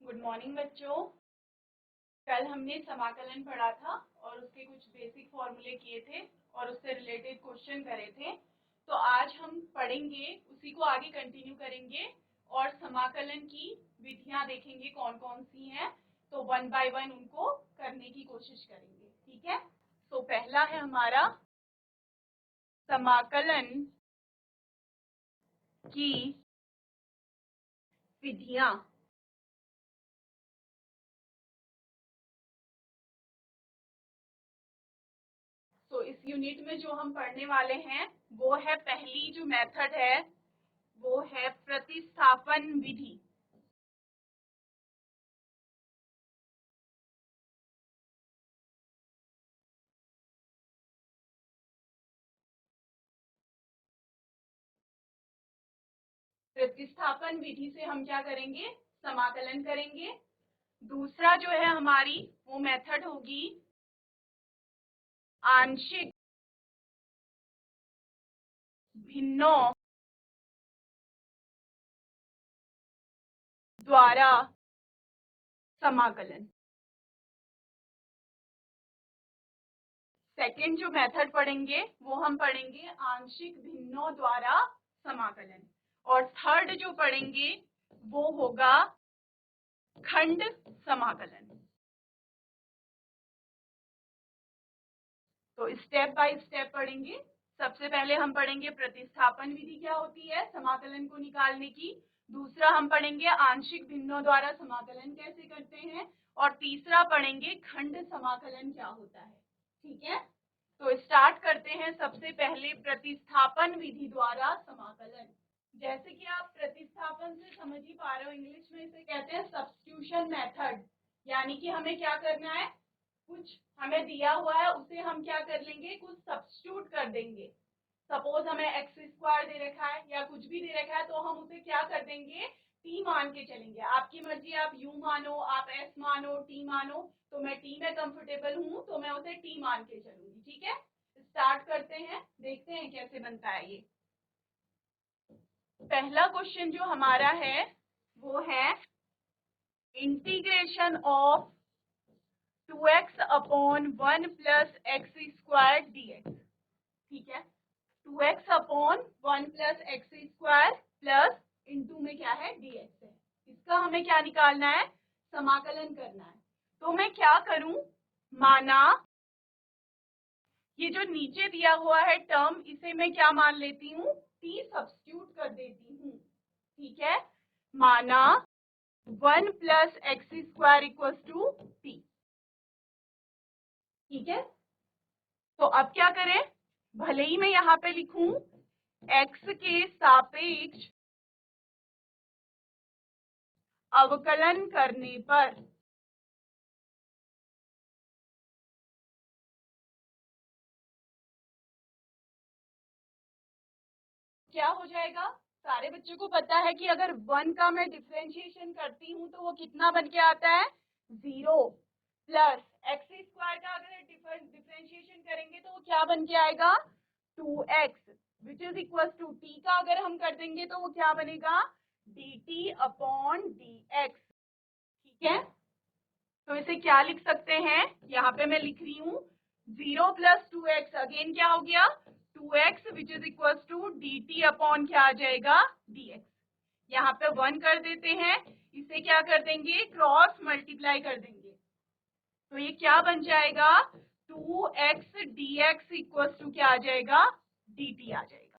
Good morning बच्चों। कल हमने समाकलन पढ़ा था और उसके कुछ बेसिक फॉर्मूले किए थे और उससे रिलेटेड क्वेश्चन करे थे। तो आज हम पढ़ेंगे, उसी को आगे कंटिन्यू करेंगे और समाकलन की विधियां देखेंगे कौन कौन सी हैं। तो वन बाय वन उनको करने की कोशिश करेंगे, ठीक है। तो पहला है हमारा समाकलन की विधियां। तो इस यूनिट में जो हम पढ़ने वाले हैं वो है, पहली जो मेथड है वो है प्रतिस्थापन विधि। प्रतिस्थापन विधि से हम क्या करेंगे, समाकलन करेंगे। दूसरा जो है हमारी वो मेथड होगी आंशिक भिन्नों द्वारा समाकलन। सेकंड जो मेथड पढ़ेंगे वो हम पढ़ेंगे आंशिक भिन्नों द्वारा समाकलन। और थर्ड जो पढ़ेंगे वो होगा खंड समाकलन। तो स्टेप बाय स्टेप पढ़ेंगे। सबसे पहले हम पढ़ेंगे प्रतिस्थापन विधि क्या होती है समाकलन को निकालने की। दूसरा हम पढ़ेंगे आंशिक भिन्नों द्वारा समाकलन कैसे करते हैं। और तीसरा पढ़ेंगे खंड समाकलन क्या होता है, ठीक है। तो स्टार्ट करते हैं सबसे पहले प्रतिस्थापन विधि द्वारा समाकलन। जैसे कि आप प्रतिस्थापन से समझ ही पा रहे हो, इंग्लिश में इसे कहते हैं सब्स्टिट्यूशन मेथड। यानी कि हमें क्या करना है, कुछ हमें दिया हुआ है उसे हम क्या कर लेंगे, कुछ सब्स्टिट्यूट कर देंगे। सपोज हमें एक्स स्क्वायर दे रखा है या कुछ भी दे रखा है तो हम उसे क्या कर देंगे, टी मान के चलेंगे। आपकी मर्जी, आप यू मानो, आप एस मानो, टी मानो। तो मैं टी में कंफर्टेबल हूं तो मैं उसे टी मान के चलूंगी, ठीक है। स्टार्ट करते हैं, देखते हैं कैसे बनता है ये। पहला क्वेश्चन जो हमारा है वो है integration of 2x upon 1 plus x square dx, ठीक है। 2x upon 1 plus x square plus into में क्या है dx है। इसका हमें क्या निकालना है, समाकलन करना है। तो मैं क्या करूं, माना ये जो नीचे दिया हुआ है टर्म इसे मैं क्या मान लेती हूँ, t सब्स्टिट्यूट कर देती हूँ, ठीक है। माना 1 plus x square equal to t, ठीक है। तो अब क्या करें, भले ही मैं यहाँ पे लिखूं x के सापेक्ष अवकलन करने पर क्या हो जाएगा। सारे बच्चों को पता है कि अगर 1 का मैं डिफरेंशिएशन करती हूँ तो वो कितना बन के आता है, 0 प्लस एक्स स्क्वायर का अगर डिफरेंशिएशन करेंगे तो वो क्या बन के आएगा, 2x which is equal to t का अगर हम कर देंगे तो वो क्या बनेगा, dt अपॉन dx, ठीक है। तो इसे क्या लिख सकते हैं, यहाँ पे मैं लिख रही हूँ 0 प्लस 2x, अगेन क्या हो गया 2x which is equal to dt upon क्या आ जाएगा dx। यहाँ पे 1 कर देते हैं, इसे क्या कर देंगे, क्रॉस मल्टीप्लाई कर देंगे। तो ये क्या बन जाएगा, 2x dx इक्वल टू क्या आ जाएगा, dt आ जाएगा।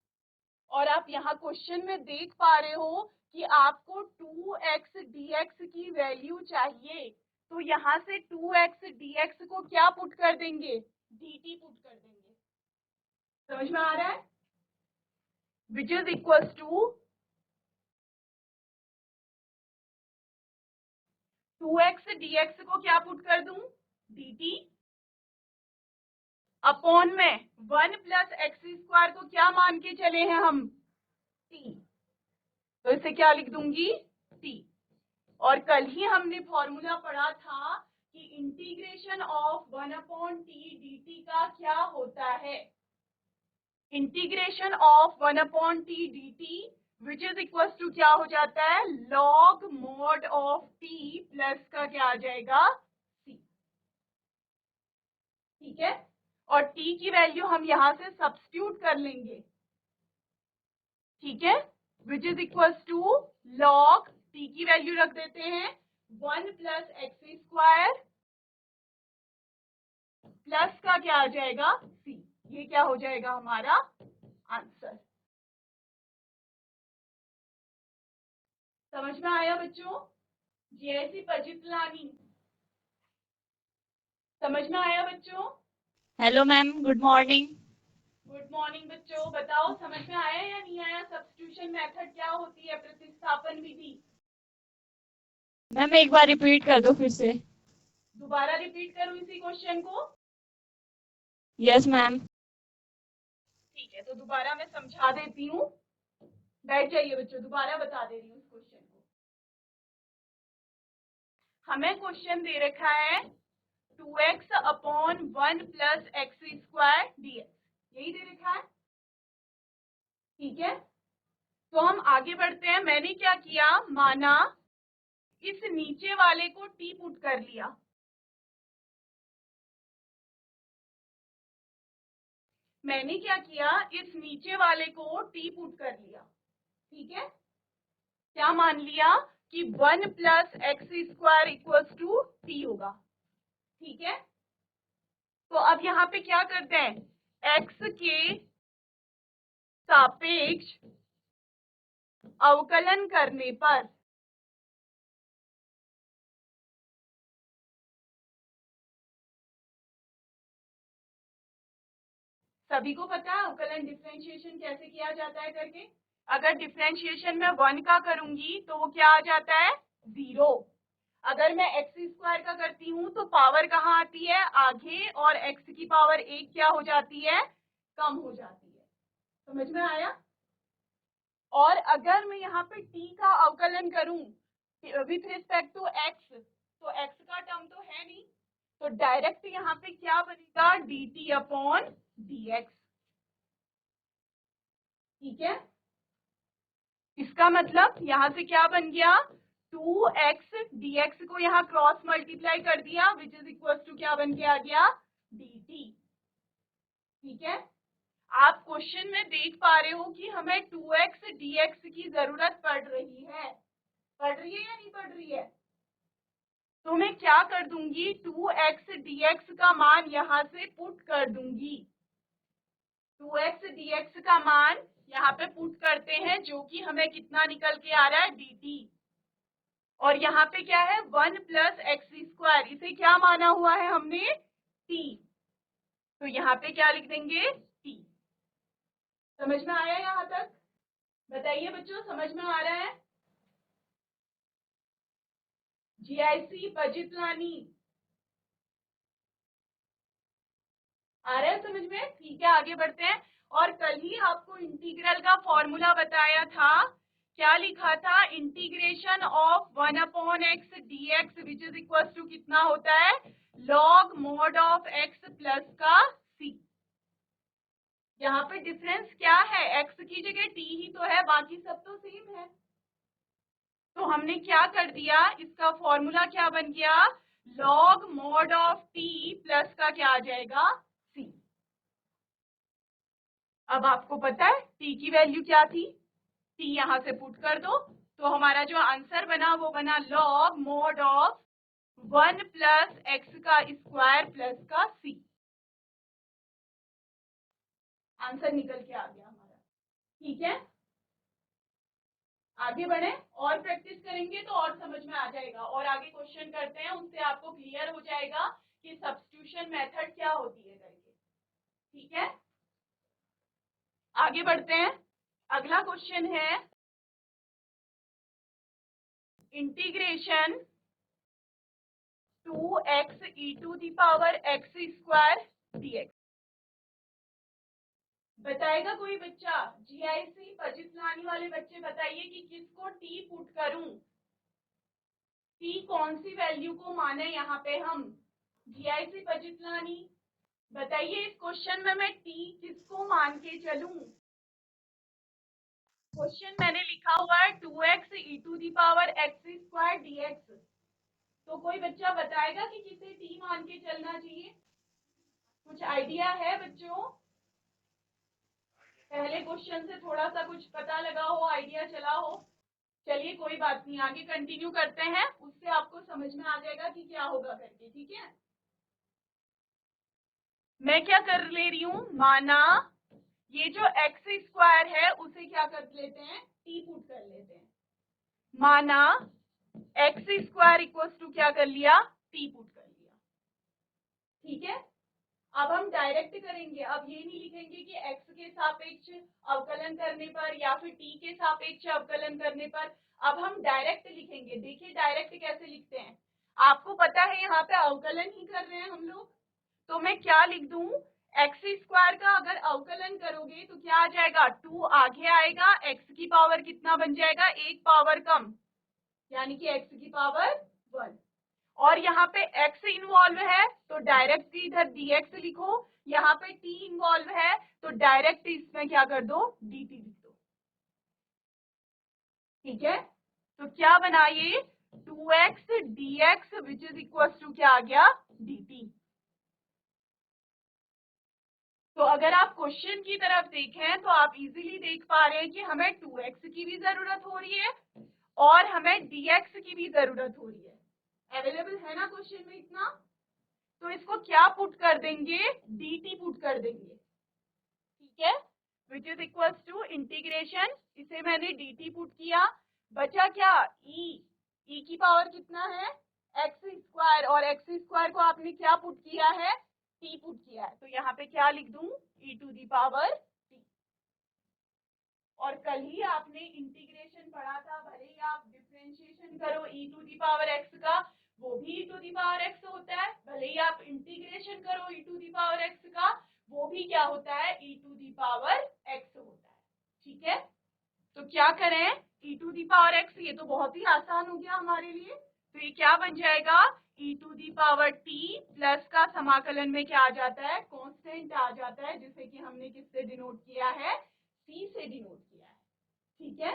और आप यहाँ क्वेश्चन में देख पा रहे हो कि आपको 2x dx की वैल्यू चाहिए। तो यहाँ से 2x dx को क्या पुट कर देंगे, dt पुट कर देंगे। समझ में आ रहा है, which is equal to 2x dx को क्या पुट कर दूं, dt अपॉन में 1 प्लस एक्स स्क्वायर को क्या मान के चले हैं हम, t। तो इसे क्या लिख दूंगी, t। और कल ही हमने फॉर्मूला पढ़ा था कि integration of 1 upon t dt का क्या होता है। Integration of 1 upon t dt which is equal to क्या हो जाता है, log mod of t plus का क्या आ जाएगा, सी। ठीक है, और टी की वैल्यू हम यहां से सब्स्टिट्यूट कर लेंगे। ठीक है, which is equal to log t की वैल्यू रख देते हैं 1 प्लस एक्स स्क्वायर प्लस का क्या आ जाएगा, सी। ये क्या हो जाएगा हमारा आंसर। समझ में आया बच्चों? जीआईसी पजिप्लानी समझ में आया बच्चों? Hello ma'am, good morning. Good morning बच्चों, बताओ समझ में आया या नहीं आया? सब्स्टिट्यूशन मेथड क्या होती है, प्रतिस्थापन विधि। मैम एक बार रिपीट कर दो फिर से। दोबारा रिपीट करूं इसी क्वेश्चन को? Yes ma'am. ठीक है, तो दोबारा मैं समझा देती हूँ। बैठ जाइए बच्चों, दोबारा बता दे रही हूँ इस क्वेश्चन को। हमें क्वेश्चन दे रखा है 2x upon 1 plus x square dx, यही दे रखा है। ठीक है, तो हम आगे बढ़ते हैं। मैंने क्या किया, माना इस नीचे वाले को टी पुट कर लिया। मैंने क्या किया, इस नीचे वाले को टी पुट कर लिया। ठीक है, क्या मान लिया कि 1 plus x square equals to t होगा। ठीक है, तो अब यहाँ पे क्या करते हैं, एक्स के सापेक्ष अवकलन करने पर सभी को पता है अवकलन डिफरेंशिएशन कैसे किया जाता है करके। अगर डिफरेंशिएशन में 1 का करूंगी तो वो क्या आ जाता है, 0। अगर मैं एक्स स्क्वायर का करती हूँ तो पावर कहाँ आती है, आगे, और एक्स की पावर 1 क्या हो जाती है, कम हो जाती है। समझ में आया? और अगर मैं यहाँ पे t का अवकलन करूं विथ रिस्पेक्ट टू x, तो x का टर्म तो है नहीं, तो डायरेक्ट यहाँ पे क्या बनेगा, dt अपॉन dx। ठीक है, इसका मतलब यहाँ से क्या बन गया, 2x dx को यहाँ क्रॉस मल्टीप्लाई कर दिया, विच इज इक्वल टू क्या बन के आ गया, dt। ठीक है, आप क्वेश्चन में देख पा रहे हो कि हमें 2x dx की जरूरत पड़ रही है। पढ़ रही है या नहीं पढ़ रही है? तो मैं क्या कर दूंगी, 2x dx का मान यहां से पुट कर दूंगी। 2x dx का मान यहाँ पे पुट करते हैं, जो कि हमें कितना निकल के आ रहा है, dt। और यहाँ पे क्या है, 1 प्लस एक्स स्क्वायर, इसे क्या माना हुआ है हमने, t। तो यहाँ पे क्या लिख देंगे, t। समझ में आया यहाँ तक? बताइए बच्चों, समझ में आ रहा है? जीआईसी पजिप्लानी आ रहा है समझ में? ठीक है, आगे बढ़ते हैं। और कल ही आपको इंटीग्रल का फॉर्मूला बताया था, क्या लिखा था, integration of 1 upon x D x which is equal to कितना होता है, log mode of x plus का सी। यहाँ पे डिफरेंस क्या है, एक्स की जगह टी ही तो है, बाकी सब तो सेम है। तो हमने क्या कर दिया, इसका फॉर्मूला क्या बन गया, log mode of t plus का क्या आ जाएगा, सी। अब आपको पता है t की वैल्यू क्या थी, t यहां से पुट कर दो, तो हमारा जो आंसर बना वो बना log mode of 1 plus x का स्क्वायर प्लस का c। आंसर निकल के आ गया हमारा। ठीक है, आगे बढ़े और प्रैक्टिस करेंगे तो और समझ में आ जाएगा, और आगे क्वेश्चन करते हैं, उससे आपको क्लियर हो जाएगा कि सब्स्टिट्यूशन मेथड क्या होती है करके। ठीक है, आगे बढ़ते हैं। अगला क्वेश्चन है integration 2x e to the power x square dx। बताएगा कोई बच्चा, जीआईसी पजिप्लानी वाले बच्चे बताइए कि किसको t पुट करूं, t कौन सी वैल्यू को माने यहाँ पे हम, जीआईसी पजिप्लानी बताइए, इस क्वेश्चन में मैं t किसको मान के चलूं, क्वेश्चन मैंने लिखा हुआ है 2x e to the power x square dx। तो कोई बच्चा बताएगा कि किसे t मान के चलना चाहिए? कुछ आइडिया है बच्चों? पहले क्वेश्चन से थोड़ा सा कुछ पता लगा हो, आइडिया चला हो? चलिए कोई बात नहीं, आगे कंटिन्यू करते हैं, उससे आपको समझ में आ जाएगा कि क्या होगा करके। ठीक है, मैं क्या कर ले रही हूं, माना ये जो एक्स स्क्वायर है उसे क्या कर लेते हैं, टी पुट कर लेते हैं। माना एक्स स्क्वायर इक्वल टू क्या कर लिया, टी पुट कर लिया। ठीक है, अब हम डायरेक्ट करेंगे। अब ये नहीं लिखेंगे कि x के सापेक्ष अवकलन करने पर या फिर t के सापेक्ष अवकलन करने पर। अब हम डायरेक्ट लिखेंगे। देखिए डायरेक्ट कैसे लिखते हैं, आपको पता है यहाँ पे अवकलन ही कर रहे हैं हम लोग। तो मैं क्या लिख दूं, एक्स स्क्वायर का अगर अवकलन करोगे तो क्या आ जाएगा, 2 आगे आएगा, x की पावर कितना बन जाएगा, 1 पावर कम, यानी कि x की पावर 1। और यहाँ पे x इन्वॉल्व है तो डायरेक्ट इधर dx लिखो, यहाँ पे t इन्वॉल्व है तो डायरेक्ट इसमें क्या कर दो, dt लिख दो। ठीक है, तो क्या बना ये 2x dx which is equal to क्या आ गया, dt। तो अगर आप क्वेश्चन की तरफ देखें तो आप इजीली देख पा रहे हैं कि हमें 2x की भी जरूरत हो रही है और हमें dx की भी जरूरत हो रही है। अवेलेबल है ना क्वेश्चन में इतना? तो इसको क्या पुट कर देंगे, dt पुट कर देंगे। ठीक है, which is equal to integration, इसे मैंने dt पुट किया, बचा क्या, e की पावर कितना है, x स्क्वायर, और x स्क्वायर को आपने क्या पुट किया है, t पुट किया है। तो यहाँ पे क्या लिख दूं, e to the power t। और कल ही आपने इंटीग्रेशन पढ़ा था, भले ही आप डिफरेंशिएशन करो e to the power x का, वो भी e to the power x होता है। भले ही आप इंटीग्रेशन करो e to the power x का, वो भी क्या होता है, e to the power x होता है। ठीक है, तो क्या करें, e to the power x, ये तो बहुत ही आसान हो गया हमारे लिए। तो ये क्या बन जाएगा, e to the power t plus का समाकलन में क्या आ जाता है, कांस्टेंट आ जाता है, जिसे कि हमने किससे डिनोट किया है, c से डिनोट किया है। ठीक है,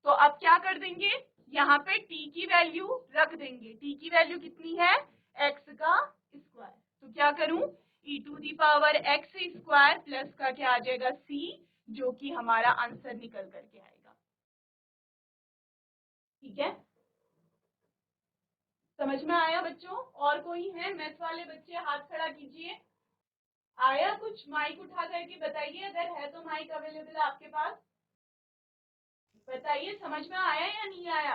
तो अब क्या कर देंगे, यहाँ पे t की वैल्यू रख देंगे। t की वैल्यू कितनी है, x का स्क्वायर। तो क्या करूं, e to the power x square plus का क्या आ जाएगा, c, जो कि हमारा आंसर निकल करके आएगा। ठीक है, समझ में आया बच्चों? और कोई है, मैथ वाले बच्चे हाथ खड़ा कीजिए। आया कुछ, माइक उठा करके बताइए, अगर है तो माइक अवेलेबल आपके पास, बताइए समझ में आया या नहीं आया।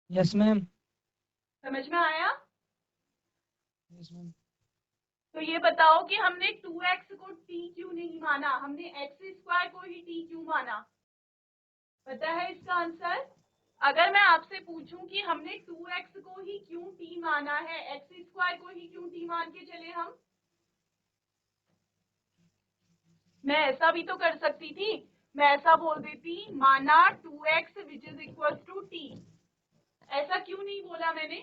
Yes ma'am. समझ में आया? Yes ma'am. तो ये बताओ कि हमने 2x को t क्यों नहीं माना, हमने x स्क्वायर को ही t क्यों माना? पता है इसका आंसर? अगर मैं आपसे पूछूं कि हमने 2x को ही क्यों t माना है, x स्क्वायर को ही क्यों t मान के चले हम? मैं ऐसा भी तो कर सकती थी, मैं ऐसा बोल देती, माना 2x which is equal to t। ऐसा क्यों नहीं बोला मैंने?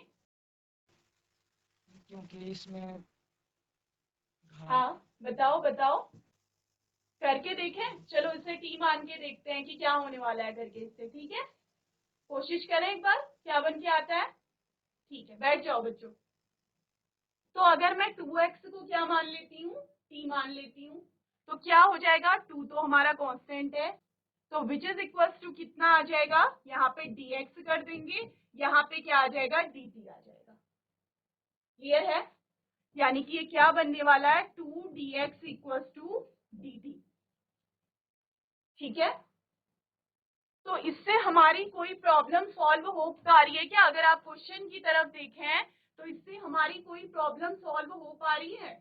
क्योंकि इसमें हाँ बताओ बताओ, करके देखें, चलो इसे t मान के देखते हैं कि क्या होने वाला है करके इससे। ठीक है, कोशिश करें एक बार, क्या बन के आता है। ठीक है, बैठ जाओ बच्चों। तो अगर मैं 2x को क्या मान लेती हूँ, t मान लेती हूँ, तो क्या हो जाएगा, 2 तो हमारा कांस्टेंट है, तो विच इज इक्वल टू कितना आ जाएगा, यहाँ पे dx कर देंगे, यहाँ पे क्या आ जाएगा, dt आ जाएगा। क्लियर है? यानी कि ये क्या बनने वाला है, 2dx इक्वल टू dt। ठीक है, तो इससे हमारी कोई प्रॉब्लम सॉल्व हो पा रही है क्या? अगर आप क्वेश्चन की तरफ देखें तो इससे हमारी कोई प्रॉब्लम सॉल्व हो पा रही है?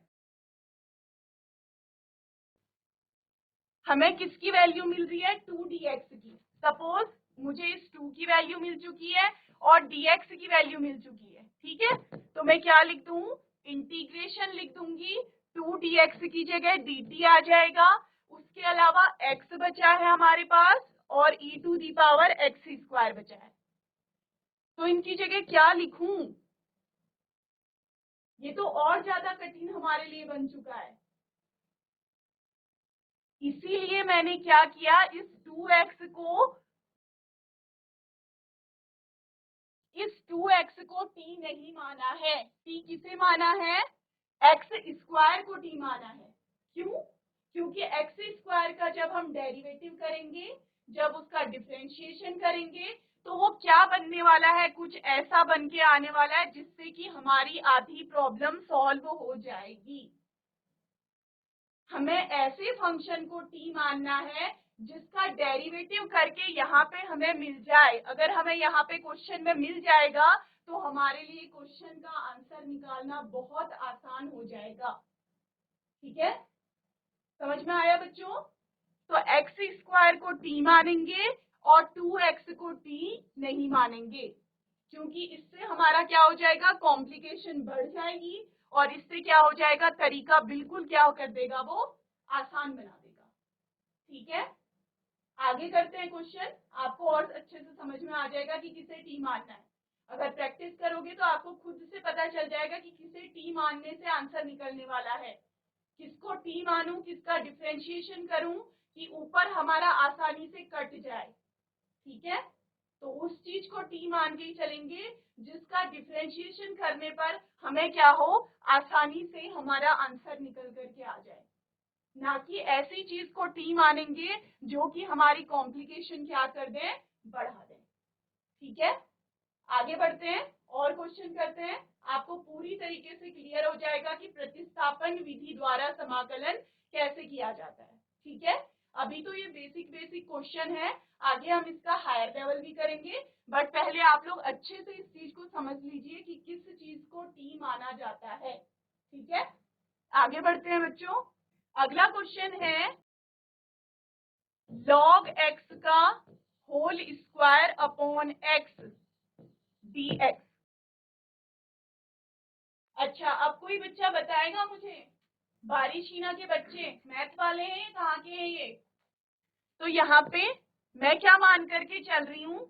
हमें किसकी वैल्यू मिल रही है, 2dx की। सपोज मुझे इस 2 की वैल्यू मिल चुकी है और dx की वैल्यू मिल चुकी है। ठीक है, तो मैं क्या लिख दूं, इंटीग्रेशन लिख दूंगी, 2dx की जगह dt आ जाएगा। उसके अलावा x बचा है हमारे पास और e to the power x square बचा है। तो इनकी जगह क्या लिखूं, ये तो और ज्यादा कठिन हमारे लिए बन चुका है। इसीलिए मैंने क्या किया, इस 2x को t नहीं माना है। t किसे माना है, x स्क्वायर को t माना है। क्यों? क्योंकि x स्क्वायर का जब हम डेरिवेटिव करेंगे, जब उसका डिफरेंशिएशन करेंगे, तो वो क्या बनने वाला है, कुछ ऐसा बन के आने वाला है जिससे कि हमारी आधी प्रॉब्लम सॉल्व हो जाएगी। हमें ऐसे फंक्शन को t मानना है जिसका डेरिवेटिव करके यहाँ पे हमें मिल जाए। अगर हमें यहाँ पे क्वेश्चन में मिल जाएगा तो हमारे लिए क्वेश्चन का आंसर निकालना बहुत आसान हो जाएगा। ठीक है, समझ में आया बच्चों? तो x स्क्वायर को t मानेंगे और 2x को t नहीं मानेंगे, क्योंकि इससे हमारा क्या हो जाएगा, कॉम्प्लिकेशन बढ़ जाएगी और इससे क्या हो जाएगा, तरीका बिल्कुल क्या कर देगा, वो आसान बना देगा। ठीक है, आगे करते हैं क्वेश्चन। आपको और अच्छे से समझ में आ जाएगा कि किसे टी मानना है। अगर प्रैक्टिस करोगे तो आपको खुद से पता चल जाएगा कि किसे टी मानने से आंसर निकलने वाला है। किसको टी मानूं, किसका डिफरेंशिएशन करूं कि ऊपर हमारा आसानी से कट जाए। ठीक है, तो उस चीज को टी मान के ही चलेंगे जिसका डिफरेंशिएशन करने पर हमें क्या हो, आसानी से हमारा आंसर निकल करके आ जाए। ना कि ऐसी चीज को टी मानेंगे जो कि हमारी कॉम्प्लिकेशन क्या कर दे, बढ़ा दे। ठीक है, आगे बढ़ते हैं और क्वेश्चन करते हैं। आपको पूरी तरीके से क्लियर हो जाएगा कि प्रतिस्थापन विधि द्वारा समाकलन कैसे किया जाता है। ठीक है, अभी तो ये बेसिक क्वेश्चन है, आगे हम इसका हायर लेवल भी करेंगे, बट पहले आप लोग अच्छे से इस चीज को समझ लीजिए कि किस चीज को टी माना जाता है। ठीक है, आगे बढ़ते हैं बच्चों। अगला क्वेश्चन है log x का whole square upon x dx। अच्छा, अब कोई बच्चा बताएगा मुझे, बारिशीना के बच्चे मैथ वाले हैं, कहाँ के हैं ये? तो यहाँ पे मैं क्या मान करके चल रही हूँ,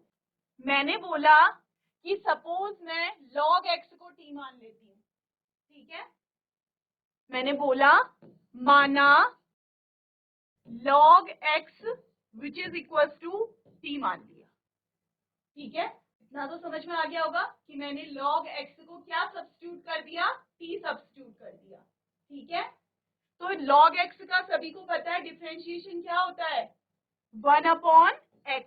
मैंने बोला कि सपोज मैं log x को t मान लेती हूँ। ठीक है, मैंने बोला, माना log x which is equal to t मान लिया। ठीक है, इतना तो समझ में आ गया होगा कि मैंने log x को क्या सब्स्टिट्यूट कर दिया, t सब्स्टिट्यूट कर दिया। ठीक है, तो log x का सभी को पता है डिफरेंशिएशन क्या होता है, 1 अपॉन x।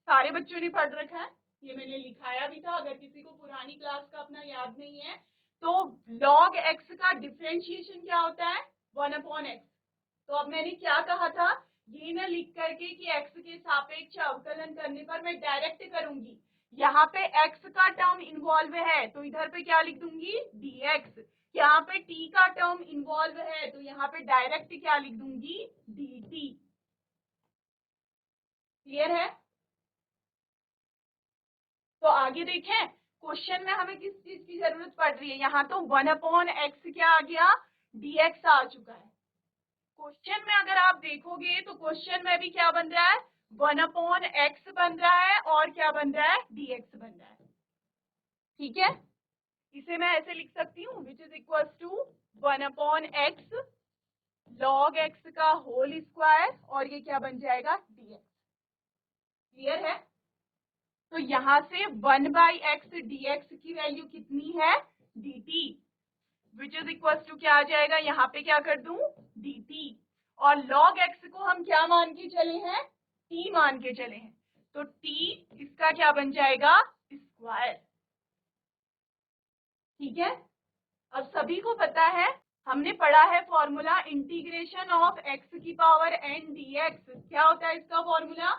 सारे बच्चों ने पढ़ रखा है, ये मैंने लिखाया भी था, अगर किसी को पुरानी क्लास का अपना याद नहीं है तो log x का डिफरेंशिएशन क्या होता है, 1 अपॉन x। तो अब मैंने क्या कहा था, ये न लिख करके कि x के सापेक्ष अवकलन करने पर मैं डायरेक्ट करूंगी, यहाँ पे x का टर्म इन्वॉल्व है तो इधर पे क्या लिख दूंगी, dx। यहाँ पे t का टर्म इन्वॉल्व है तो यहाँ पे डायरेक्ट क्या लिख दूंगी, dt। क्लियर है? तो आगे देखें, क्वेश्चन में हमें किस चीज की जरूरत पड़ रही है, यहाँ तो 1 अपॉन x क्या आ गया, dx आ चुका है। क्वेश्चन में अगर आप देखोगे तो क्वेश्चन में भी क्या बन रहा है, 1 अपॉन एक्स बन रहा है और क्या बन रहा है, dx बन रहा है। ठीक है, इसे मैं ऐसे लिख सकती हूँ, which is equal to 1 upon x log x का होल स्क्वायर और ये क्या बन जाएगा, dx। क्लियर है? तो यहाँ से 1/x dx की वैल्यू कितनी है, dt, which is equal to क्या आ जाएगा, यहाँ पे क्या कर दूं, dt। और log x को हम क्या मान के चले हैं, t मान के चले हैं, तो t इसका क्या बन जाएगा, स्क्वायर। ठीक है, अब सभी को पता है, हमने पढ़ा है फॉर्मूला इंटीग्रेशन ऑफ x की पावर n dx। क्या होता है इसका फॉर्मूला,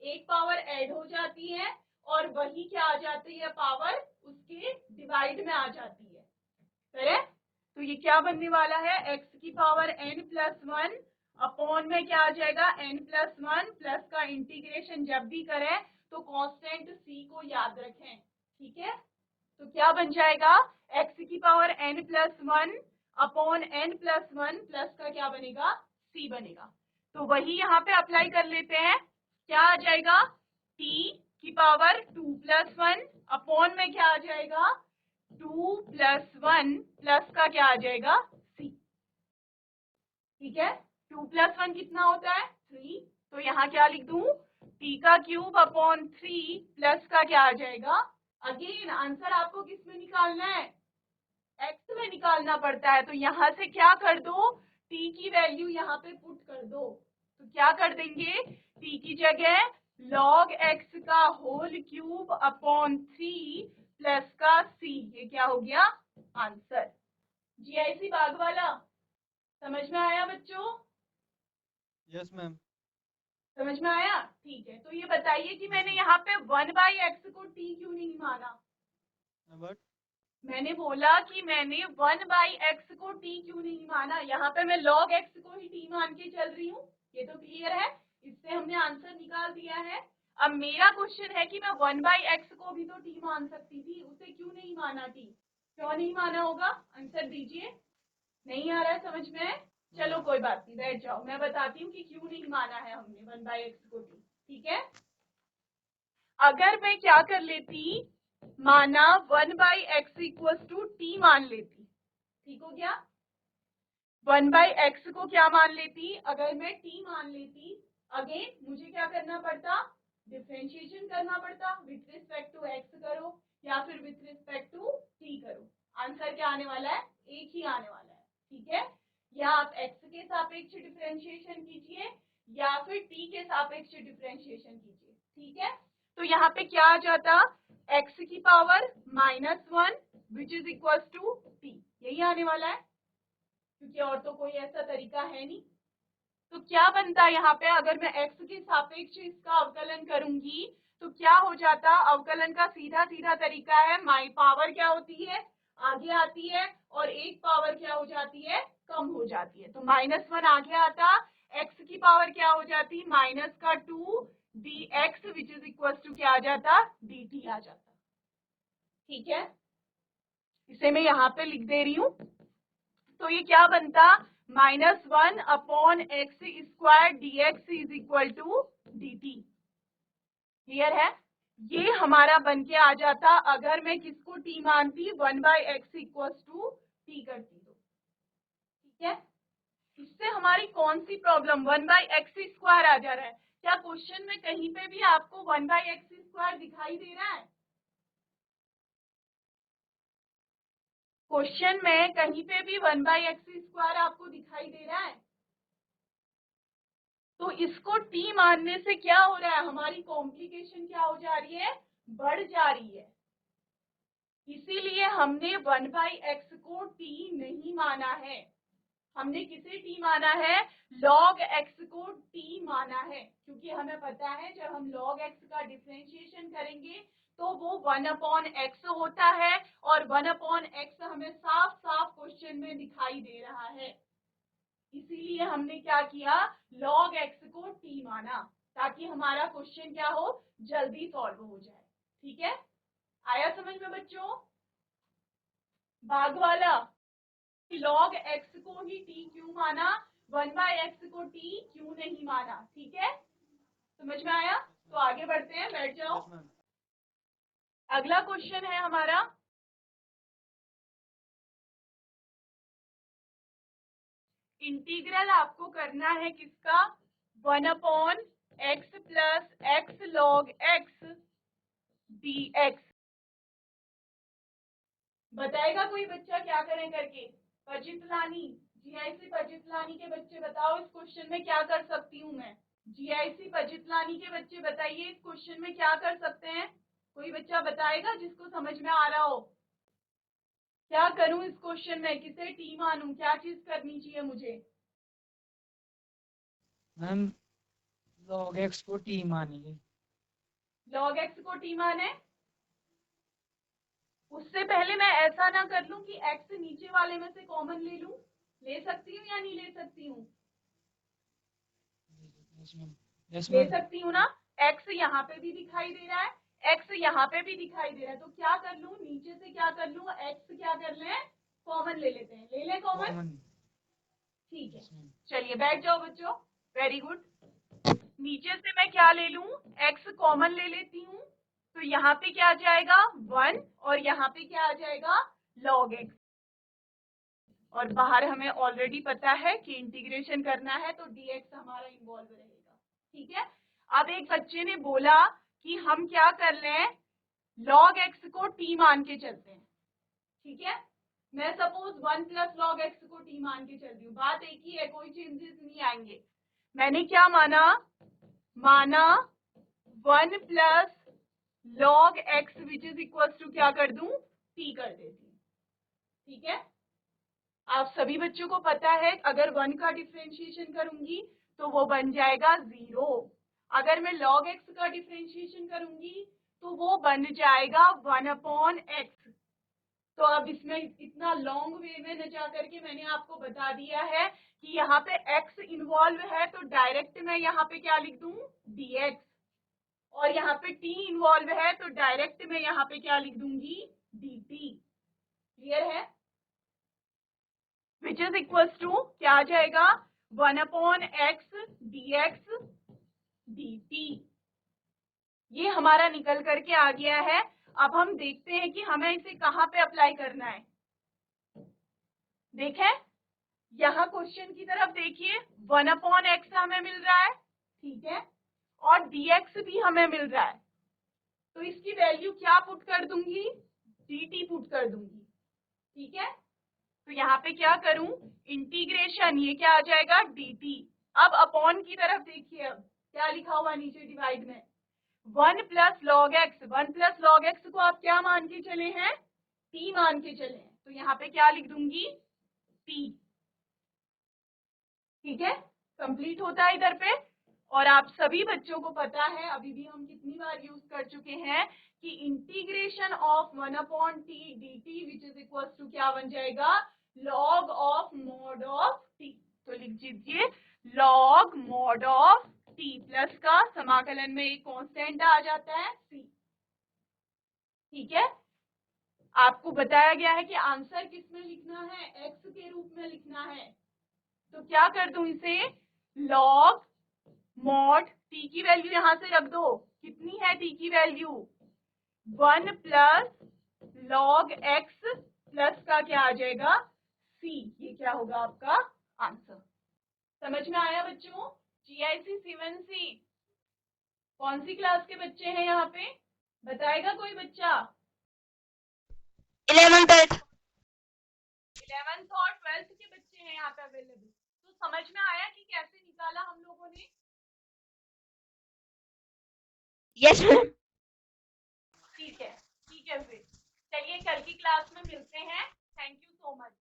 एक पावर ऐड हो जाती है और वही क्या आ जाती है, पावर उसके डिवाइड में आ जाती है। करेक्ट? तो ये क्या बनने वाला है, x की पावर n+1 अपॉन में क्या आ जाएगा, n+1 प्लस का इंटीग्रेशन जब भी करें तो कांस्टेंट c को याद रखें। ठीक है, तो क्या बन जाएगा, x की power n+1 upon n+1 plus का क्या बनेगा, c बनेगा। तो वही यहाँ पे अप्लाई कर लेते हैं, क्या आ जाएगा, t की पावर 2+1 अपॉन में क्या आ जाएगा, 2+1 प्लस का क्या आ जाएगा, c। ठीक है, 2 + 1 कितना होता है 3, तो यहाँ क्या लिख दूं t का क्यूब अपॉन 3 प्लस का क्या आ जाएगा, अगेन आंसर आपको किस में निकालना है, x में निकालना पड़ता है, तो यहाँ से क्या कर दो t की वैल्यू यहाँ पे पुट कर दो, तो क्या कर देंगे t की जगह log x का होल क्यूब अपॉन 3 प्लस का c, ये क्या हो गया आंसर। जीआईसी बाग वाला समझ में आया बच्चों? Yes ma'am. समझ में आया? ठीक है, तो ये बताइए कि मैंने यहाँ पे 1/x को t क्यों नहीं माना? बट मैंने बोला कि मैंने 1/x को t क्यों नहीं माना, यहाँ पे मैं log x को ही t मान के चल रही हूँ, ये तो क्लियर है, इससे हमने आंसर निकाल दिया है। अब मेरा क्वेश्चन है कि मैं 1/x को भी तो t मान सकती थी, उसे क्यों नहीं माना t, क्यों नहीं माना होगा, आंसर दीजिए। नहीं आ रहा है समझ में? चलो कोई बात नहीं, बैठ जाओ, मैं बताती हूँ कि क्यों नहीं माना है हमने 1/x को t, ठीक है। अगर मैं क्या कर लेती, माना 1/x = t मान लेती, ठीक हो गया, 1/x को क्या मान लेती, अगर मैं t मान लेती, अगेन मुझे क्या करना पड़ता, डिफरेंशिएशन करना पड़ता, विथ रिस्पेक्ट टू x करो या फिर विथ रिस्पेक्ट टू t करो, आंसर क्या आने वाला है, एक ही आने वाला है, ठीक है। या आप x के सापेक्ष डिफरेंशिएशन कीजिए या फिर t के सापेक्ष डिफरेंशिएशन कीजिए, ठीक है। तो यहाँ पे क्या आ जाता, x की power -1 which is equal to t, यही आने वाला है, क्योंकि और तो कोई ऐसा तरीका है नहीं। तो क्या बनता यहाँ पे, अगर मैं x के सापेक्ष इसका अवकलन करूंगी तो क्या हो जाता, अवकलन का सीधा सीधा तरीका है, माई पावर क्या होती है आगे आती है और एक पावर क्या हो जाती है कम हो जाती है, तो -1 आगे आता, x की पावर क्या हो जाती -2 dx which is equal to क्या आ जाता dt आ जाता, ठीक है। इसे मैं यहाँ पे लिख दे रही हूँ, तो ये क्या बनता, -1/x² dx is equal to dt, clear है। ये हमारा बन के आ जाता अगर मैं किसको t मानती, 1/x = t करती तो, ठीक है। इससे हमारी कौन सी प्रॉब्लम, 1/x² आ जा रहा है, क्या क्वेश्चन में कहीं पे भी आपको 1/x² दिखाई दे रहा है, क्वेश्चन में कहीं पे भी 1/x² आपको दिखाई दे रहा है, तो इसको t मानने से क्या हो रहा है, हमारी कॉम्प्लिकेशन क्या हो जा रही है, बढ़ जा रही है, इसीलिए हमने 1/x को t नहीं माना है, हमने किसे t माना है, log x को t माना है, क्योंकि हमें पता है जब हम log x का डिफरेंशिएशन करेंगे तो वो 1/x होता है, और 1/x हमें साफ साफ क्वेश्चन में दिखाई दे रहा है, इसीलिए हमने क्या किया, log x को t माना, ताकि हमारा क्वेश्चन क्या हो, जल्दी सॉल्व हो जाए, ठीक है। आया समझ में बच्चों? बाग वाला, log x को ही t क्यों माना, 1/x को t क्यों नहीं माना, ठीक है, समझ में आया? तो आगे बढ़ते हैं, बैठ जाओ। अगला क्वेश्चन है हमारा, इंटीग्रल आपको करना है किसका, 1/x + x log x dx। बताएगा कोई बच्चा क्या करें करके, पजितलानी, जीआईसी पजितलानी के बच्चे बताओ इस क्वेश्चन में क्या कर सकती हूँ मैं, जीआईसी पजितलानी के बच्चे बताइए इस क्वेश्चन में क्या कर सकते हैं, कोई बच्चा बताएगा जिसको समझ में आ रहा हो, क्या करूं इस क्वेश्चन में, किसे टी मानूं, क्या चीज करनी चाहिए मुझे? मैम log x को t मानिए। log x को t माने, उससे पहले मैं ऐसा ना कर लूं कि x नीचे वाले में से कॉमन ले लूं, ले सकती हूँ या नहीं ले सकती हूँ? यस ले मैम। सकती हूँ ना, x यहाँ पे भी दिखाई दे रहा है, x यहाँ पे भी दिखाई दे रहा है, तो क्या कर लूं, नीचे से क्या कर लूं, x क्या कर लें, कॉमन ले लेते हैं, ले लें कॉमन, ठीक है। चलिए बैठ जाओ बच्चों, वेरी गुड। नीचे से मैं क्या ले लूं, x कॉमन ले लेती हूँ, तो यहाँ पे क्या आ जाएगा 1 और यहाँ पे क्या आ जाएगा log x, और बाहर हमें ऑलरेडी पता है कि इंटीग्रेशन करना है तो dx हमारा इन्वॉल्व रहेगा। ठीक है, अब एक बच्चे ने बोला कि हम क्या कर लें, log x को t मान के चलते हैं। ठीक है, मैं सपोज 1 प्लस लॉग एक्स को t मान के चल रही हूँ, बात एक ही है, कोई चेंजेस नहीं आएंगे। मैंने क्या माना 1 plus log x which is equal to क्या कर दूं, t कर देती हूँ। ठीक है, आप सभी बच्चों को पता है अगर 1 का डिफरेंशिएशन करूंगी तो वो बन जाएगा 0। अगर मैं log x का डिफरेंशिएशन करूंगी तो वो बन जाएगा 1/x। तो अब इसमें इतना लॉन्ग वे में न जा करके मैंने आपको बता दिया है कि यहाँ पे x इन्वॉल्व है तो डायरेक्ट मैं यहाँ पे क्या लिख दूं, dx, और यहाँ पे t इन्वॉल्व है तो डायरेक्ट मैं यहाँ पे क्या लिख दूंगी, dt। क्लियर है, विच इज इक्वल टू क्या आ जाएगा 1/x dx dt। ये हमारा निकल करके आ गया है। अब हम देखते हैं कि हमें इसे कहाँ पे अप्लाई करना है। देखें, यहाँ क्वेश्चन की तरफ देखिए, 1/x हमें मिल रहा है, ठीक है, और dx भी हमें मिल रहा है, तो इसकी वैल्यू क्या पुट कर दूंगी, dt पुट कर दूंगी। ठीक है, तो यहाँ पे क्या करूं, इंटीग्रेशन, ये क्या आ जाएगा dt। अब अपॉन की तरफ देखिए, अब क्या लिखा हुआ नीचे डिवाइड में, 1 plus log x. 1 plus log x को आप क्या मान के चले हैं, t मान के चले हैं, तो यहाँ पे क्या लिख दूंगी, t। ठीक है, कंप्लीट होता है इधर पे। और आप सभी बच्चों को पता है, अभी भी हम कितनी बार यूज कर चुके हैं कि integration of 1/t dt which is equal to क्या बन जाएगा, log of mod of t। तो लिख दीजिए log mod of t plus का समाकलन में एक कांस्टेंट आ जाता है c। ठीक है, आपको बताया गया है कि आंसर किस में लिखना है, x के रूप में लिखना है, तो क्या कर दूं इसे, log मॉड t की वैल्यू यहां से रख दो, कितनी है t की value, 1 plus log x plus का क्या आ जाएगा c। ये क्या होगा आपका आंसर। समझ में आया बच्चों। GIC 7C कौन सी क्लास के बच्चे हैं यहाँ पे, बताएगा कोई बच्चा, 11th 11th और 12th के बच्चे हैं यहाँ पे अवेलेबल। तो समझ में आया कि कैसे निकाला हम लोगों ने। Yes ma'am. ठीक है फिर चलिए कल की क्लास में मिलते हैं। Thank you so much.